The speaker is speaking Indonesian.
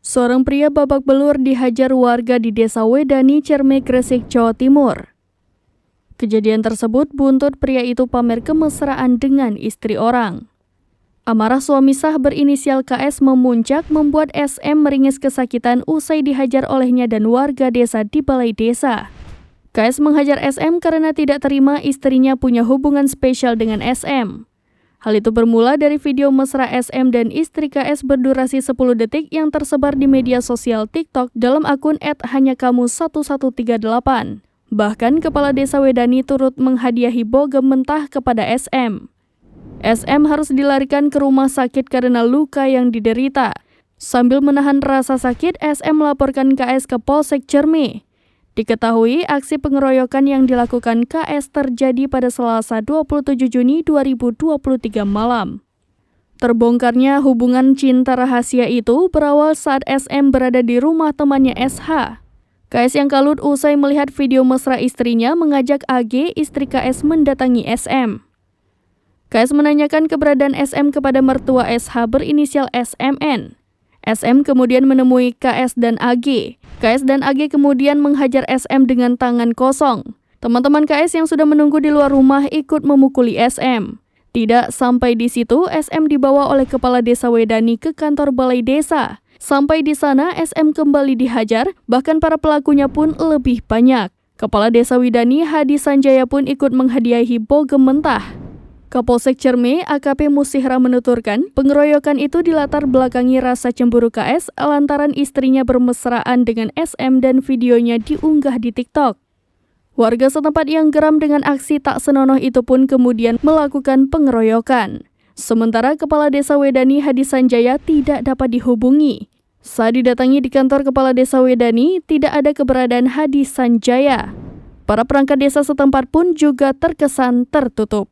Seorang pria babak belur dihajar warga di Desa Wedani, Cerme, Gresik, Jawa Timur. Kejadian tersebut buntut pria itu pamer kemesraan dengan istri orang. Amarah suami sah berinisial KS memuncak membuat SM meringis kesakitan usai dihajar olehnya dan warga desa di balai desa. KS menghajar SM karena tidak terima istrinya punya hubungan spesial dengan SM. Hal itu bermula dari video mesra SM dan istri KS berdurasi 10 detik yang tersebar di media sosial TikTok dalam akun @hanyakamu1138. Bahkan Kepala Desa Wedani turut menghadiahi bogem mentah kepada SM. SM harus dilarikan ke rumah sakit karena luka yang diderita. Sambil menahan rasa sakit, SM melaporkan KS ke Polsek Cerme. Diketahui aksi pengeroyokan yang dilakukan KS terjadi pada Selasa 27 Juni 2023 malam. Terbongkarnya hubungan cinta rahasia itu berawal saat SM berada di rumah temannya SH. KS yang kalut usai melihat video mesra istrinya mengajak AG, istri KS, mendatangi SM. KS menanyakan keberadaan SM kepada mertua SH berinisial SMN. SM kemudian menemui KS dan AG. KS dan AG kemudian menghajar SM dengan tangan kosong. Teman-teman KS yang sudah menunggu di luar rumah ikut memukuli SM. Tidak sampai di situ, SM dibawa oleh Kepala Desa Wedani ke kantor balai desa. Sampai di sana, SM kembali dihajar, bahkan para pelakunya pun lebih banyak. Kepala Desa Wedani, Hadi Sanjaya pun ikut menghadiahi bogem mentah. Kapolsek Cerme, AKP Musihra menuturkan, pengeroyokan itu dilatar belakangi rasa cemburu KS lantaran istrinya bermesraan dengan SM dan videonya diunggah di TikTok. Warga setempat yang geram dengan aksi tak senonoh itu pun kemudian melakukan pengeroyokan. Sementara Kepala Desa Wedani, Hadi Sanjaya, tidak dapat dihubungi. Saat didatangi di kantor Kepala Desa Wedani, tidak ada keberadaan Hadi Sanjaya. Para perangkat desa setempat pun juga terkesan tertutup.